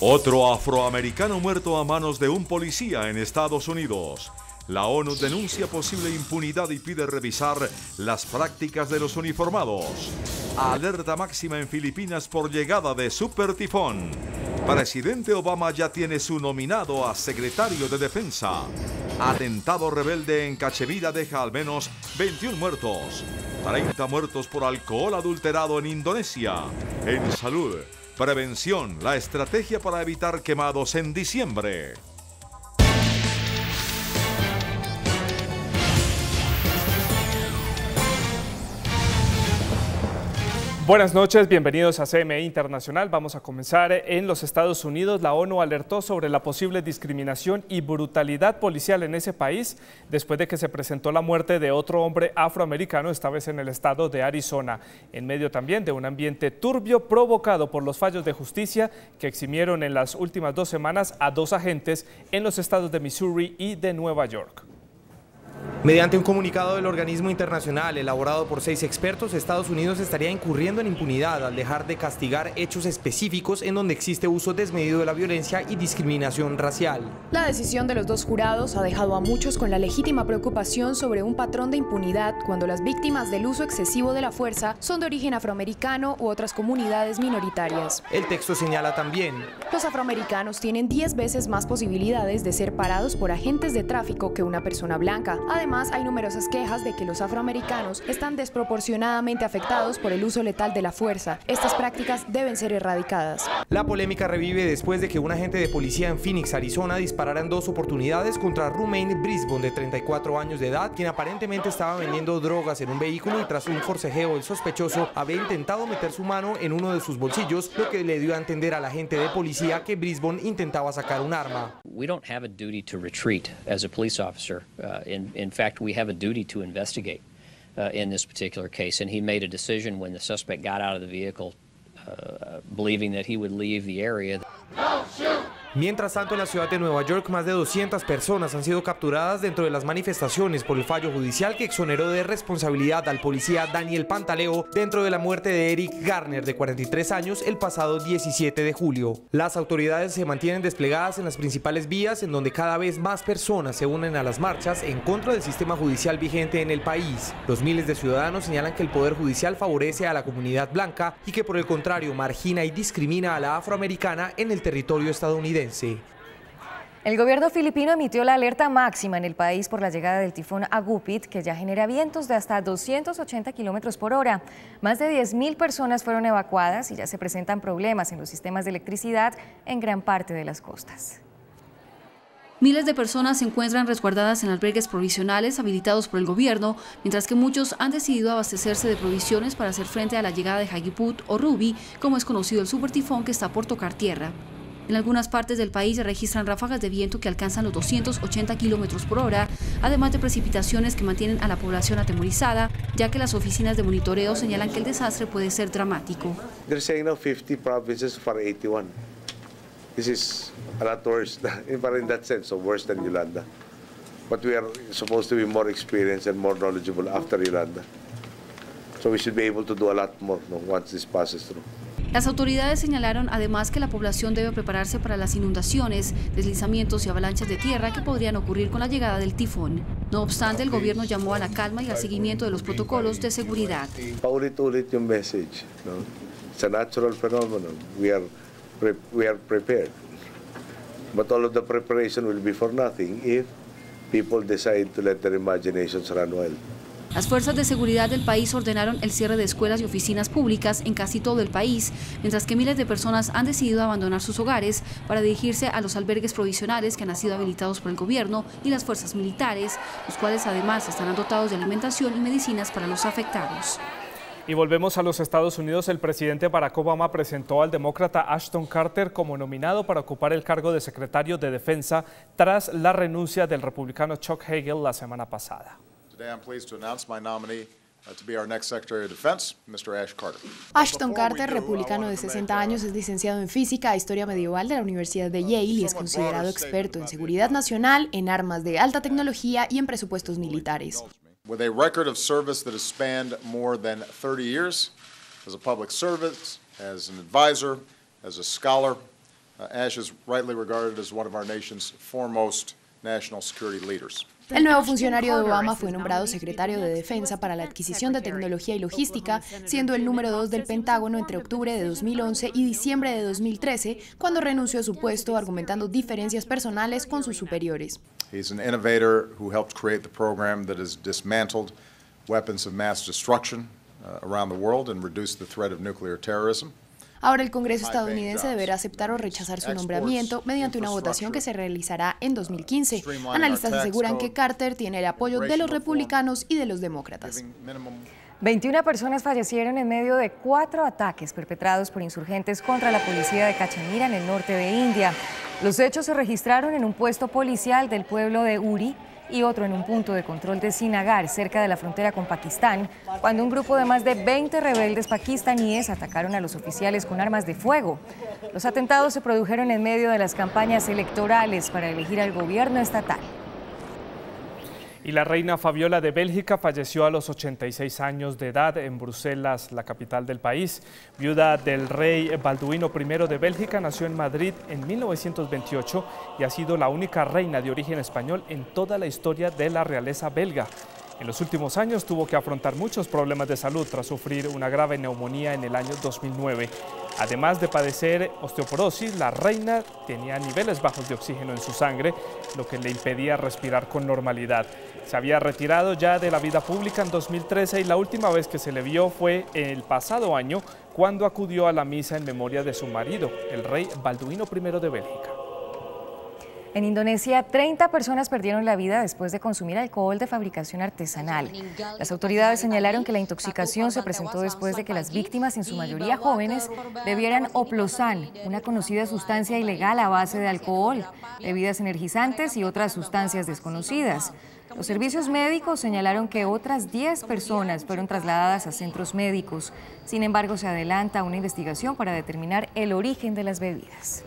Otro afroamericano muerto a manos de un policía en Estados Unidos. La ONU denuncia posible impunidad y pide revisar las prácticas de los uniformados. Alerta máxima en Filipinas por llegada de supertifón. Presidente Obama ya tiene su nominado a secretario de Defensa. Atentado rebelde en Cachemira deja al menos 21 muertos. 30 muertos por alcohol adulterado en Indonesia. En salud, prevención, la estrategia para evitar quemados en diciembre. Buenas noches, bienvenidos a CMI Internacional. Vamos a comenzar en los Estados Unidos. La ONU alertó sobre la posible discriminación y brutalidad policial en ese país después de que se presentó la muerte de otro hombre afroamericano, esta vez en el estado de Arizona, en medio también de un ambiente turbio provocado por los fallos de justicia que eximieron en las últimas 2 semanas a 2 agentes en los estados de Missouri y de Nueva York. Mediante un comunicado del organismo internacional elaborado por 6 expertos, Estados Unidos estaría incurriendo en impunidad al dejar de castigar hechos específicos en donde existe uso desmedido de la violencia y discriminación racial. La decisión de los 2 jurados ha dejado a muchos con la legítima preocupación sobre un patrón de impunidad cuando las víctimas del uso excesivo de la fuerza son de origen afroamericano u otras comunidades minoritarias. El texto señala también: los afroamericanos tienen 10 veces más posibilidades de ser parados por agentes de tráfico que una persona blanca. Además, hay numerosas quejas de que los afroamericanos están desproporcionadamente afectados por el uso letal de la fuerza. Estas prácticas deben ser erradicadas. La polémica revive después de que un agente de policía en Phoenix, Arizona, disparara en 2 oportunidades contra Rumain Brisbane, de 34 años de edad, quien aparentemente estaba vendiendo drogas en un vehículo y tras un forcejeo el sospechoso había intentado meter su mano en uno de sus bolsillos, lo que le dio a entender al agente de policía que Brisbane intentaba sacar un arma. We don't have a duty to retreat as a police officer. In fact, we have a duty to investigate in this particular case. And he made a decision when the suspect got out of the vehicle, believing that he would leave the area. Don't shoot! Mientras tanto, en la ciudad de Nueva York, más de 200 personas han sido capturadas dentro de las manifestaciones por el fallo judicial que exoneró de responsabilidad al policía Daniel Pantaleo dentro de la muerte de Eric Garner, de 43 años, el pasado 17 de julio. Las autoridades se mantienen desplegadas en las principales vías, en donde cada vez más personas se unen a las marchas en contra del sistema judicial vigente en el país. Los miles de ciudadanos señalan que el poder judicial favorece a la comunidad blanca y que por el contrario margina y discrimina a la afroamericana en el territorio estadounidense. El gobierno filipino emitió la alerta máxima en el país por la llegada del tifón Agupit, que ya genera vientos de hasta 280 kilómetros por hora. Más de 10.000 personas fueron evacuadas y ya se presentan problemas en los sistemas de electricidad en gran parte de las costas. Miles de personas se encuentran resguardadas en albergues provisionales habilitados por el gobierno, mientras que muchos han decidido abastecerse de provisiones para hacer frente a la llegada de Hagupit o Ruby, como es conocido el supertifón que está por tocar tierra. En algunas partes del país se registran ráfagas de viento que alcanzan los 280 kilómetros por hora, además de precipitaciones que mantienen a la población atemorizada, ya que las oficinas de monitoreo señalan que el desastre puede ser dramático. They're saying now 50 provinces for 81. This is a lot worse, in that sense, so worse than Yolanda. But we are supposed to be more experienced and more knowledgeable after Yolanda. So we should be able to do a lot more once this passes through. Las autoridades señalaron además que la población debe prepararse para las inundaciones, deslizamientos y avalanchas de tierra que podrían ocurrir con la llegada del tifón. No obstante, el gobierno llamó a la calma y al seguimiento de los protocolos de seguridad. Paulit-ulit yung message. No? It's a natural phenomenon. We are prepared. But all of the preparation will be for nothing if people decide to let their imaginations run wild. Las fuerzas de seguridad del país ordenaron el cierre de escuelas y oficinas públicas en casi todo el país, mientras que miles de personas han decidido abandonar sus hogares para dirigirse a los albergues provisionales que han sido habilitados por el gobierno y las fuerzas militares, los cuales además estarán dotados de alimentación y medicinas para los afectados. Y volvemos a los Estados Unidos. El presidente Barack Obama presentó al demócrata Ashton Carter como nominado para ocupar el cargo de secretario de Defensa tras la renuncia del republicano Chuck Hagel la semana pasada. Today I'm pleased to announce my nominee to be our next Secretary of Defense, Mr. Ash Carter. Ashton Carter, republicano de 60 años, es licenciado en Física e Historia Medieval de la Universidad de Yale y es considerado experto en seguridad nacional, en armas de alta tecnología y en presupuestos militares. With a record of service that has spanned more than 30 years as a public servant, as an advisor, as a scholar, Ash is rightly regarded as one of our nation's foremost national security leaders. El nuevo funcionario de Obama fue nombrado secretario de Defensa para la Adquisición de Tecnología y Logística, siendo el número 2 del Pentágono entre octubre de 2011 y diciembre de 2013, cuando renunció a su puesto argumentando diferencias personales con sus superiores. He's an innovator who helped create the program that has dismantled weapons of mass destruction around the world and reduced the threat of nuclear terrorism. Ahora el Congreso estadounidense deberá aceptar o rechazar su nombramiento mediante una votación que se realizará en 2015. Analistas aseguran que Carter tiene el apoyo de los republicanos y de los demócratas. 21 personas fallecieron en medio de 4 ataques perpetrados por insurgentes contra la policía de Cachemira en el norte de India. Los hechos se registraron en un puesto policial del pueblo de Uri y otro en un punto de control de Srinagar, cerca de la frontera con Pakistán, cuando un grupo de más de 20 rebeldes pakistaníes atacaron a los oficiales con armas de fuego. Los atentados se produjeron en medio de las campañas electorales para elegir al gobierno estatal. Y la reina Fabiola de Bélgica falleció a los 86 años de edad en Bruselas, la capital del país. Viuda del rey Balduino I de Bélgica, nació en Madrid en 1928 y ha sido la única reina de origen español en toda la historia de la realeza belga. En los últimos años tuvo que afrontar muchos problemas de salud tras sufrir una grave neumonía en el año 2009. Además de padecer osteoporosis, la reina tenía niveles bajos de oxígeno en su sangre, lo que le impedía respirar con normalidad. Se había retirado ya de la vida pública en 2013 y la última vez que se le vio fue el pasado año, cuando acudió a la misa en memoria de su marido, el rey Balduino I de Bélgica. En Indonesia, 30 personas perdieron la vida después de consumir alcohol de fabricación artesanal. Las autoridades señalaron que la intoxicación se presentó después de que las víctimas, en su mayoría jóvenes, bebieran oplosan, una conocida sustancia ilegal a base de alcohol, bebidas energizantes y otras sustancias desconocidas. Los servicios médicos señalaron que otras 10 personas fueron trasladadas a centros médicos. Sin embargo, se adelanta una investigación para determinar el origen de las bebidas.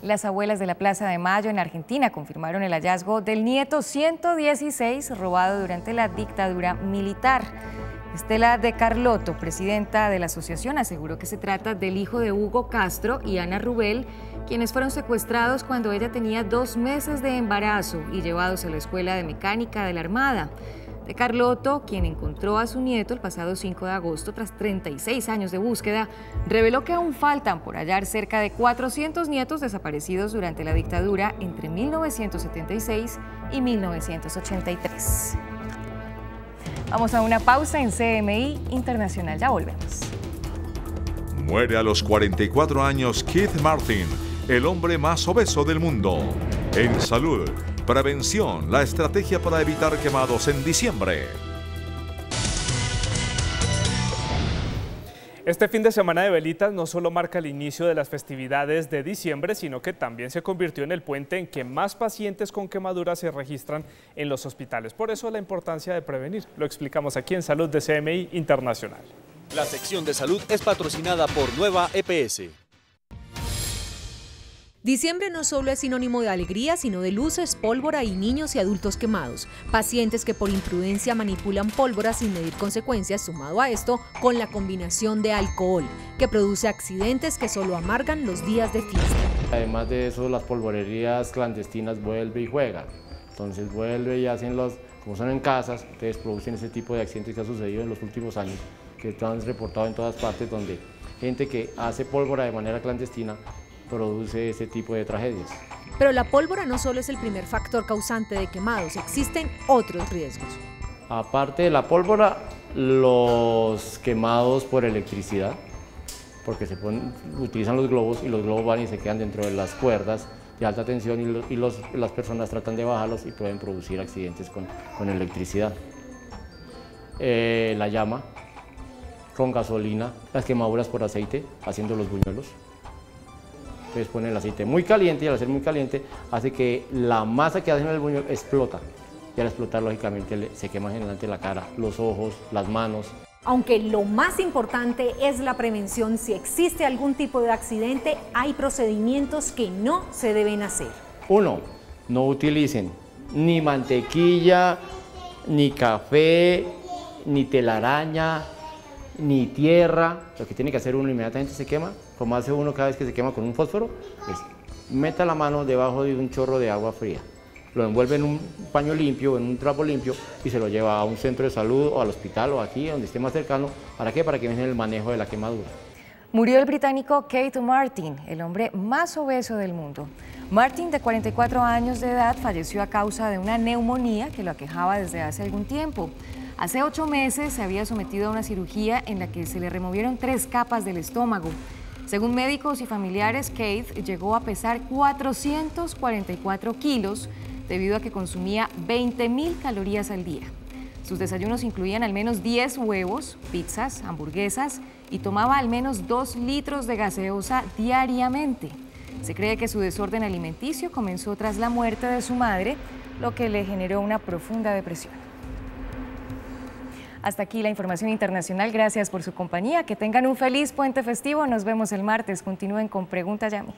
Las abuelas de la Plaza de Mayo en Argentina confirmaron el hallazgo del nieto 116 robado durante la dictadura militar. Estela de Carlotto, presidenta de la asociación, aseguró que se trata del hijo de Hugo Castro y Ana Rubel, quienes fueron secuestrados cuando ella tenía 2 meses de embarazo y llevados a la Escuela de Mecánica de la Armada. De Carlotto, quien encontró a su nieto el pasado 5 de agosto tras 36 años de búsqueda, reveló que aún faltan por hallar cerca de 400 nietos desaparecidos durante la dictadura entre 1976 y 1983. Vamos a una pausa en CMI Internacional, ya volvemos. Muere a los 44 años Keith Martin, el hombre más obeso del mundo. En salud, prevención, la estrategia para evitar quemados en diciembre. Este fin de semana de velitas no solo marca el inicio de las festividades de diciembre, sino que también se convirtió en el puente en que más pacientes con quemaduras se registran en los hospitales. Por eso la importancia de prevenir. Lo explicamos aquí en Salud de CMI Internacional. La sección de salud es patrocinada por Nueva EPS. Diciembre no solo es sinónimo de alegría, sino de luces, pólvora y niños y adultos quemados. Pacientes que por imprudencia manipulan pólvora sin medir consecuencias, sumado a esto, con la combinación de alcohol, que produce accidentes que solo amargan los días de fiesta. Además de eso, las polvorerías clandestinas vuelven y juegan. Entonces vuelven y hacen como son en casas, entonces producen ese tipo de accidentes que ha sucedido en los últimos años, que están reportados en todas partes, donde gente que hace pólvora de manera clandestina produce ese tipo de tragedias. Pero la pólvora no solo es el primer factor causante de quemados, existen otros riesgos. Aparte de la pólvora, los quemados por electricidad, porque utilizan los globos y los globos van y se quedan dentro de las cuerdas de alta tensión y las personas tratan de bajarlos y pueden producir accidentes con electricidad. La llama, con gasolina, las quemaduras por aceite, haciendo los buñuelos. Entonces ponen el aceite muy caliente y al ser muy caliente hace que la masa que hacen en el buñuelo explota. Y al explotar, lógicamente, se quema generalmente la cara, los ojos, las manos. Aunque lo más importante es la prevención, si existe algún tipo de accidente, hay procedimientos que no se deben hacer. 1. No utilicen ni mantequilla, ni café, ni telaraña, ni tierra. Lo que tiene que hacer uno inmediatamente se quema, como hace uno cada vez que se quema con un fósforo, es meta la mano debajo de un chorro de agua fría, lo envuelve en un paño limpio, en un trapo limpio y se lo lleva a un centro de salud o al hospital o aquí, donde esté más cercano. ¿Para qué? Para que vean el manejo de la quemadura. Murió el británico Keith Martin, el hombre más obeso del mundo. Martin, de 44 años de edad, falleció a causa de una neumonía que lo aquejaba desde hace algún tiempo. Hace 8 meses se había sometido a una cirugía en la que se le removieron 3 capas del estómago. Según médicos y familiares, Keith llegó a pesar 444 kilos debido a que consumía 20.000 calorías al día. Sus desayunos incluían al menos 10 huevos, pizzas, hamburguesas y tomaba al menos 2 litros de gaseosa diariamente. Se cree que su desorden alimenticio comenzó tras la muerte de su madre, lo que le generó una profunda depresión. Hasta aquí la información internacional. Gracias por su compañía. Que tengan un feliz puente festivo. Nos vemos el martes. Continúen con Pregunta Yamit.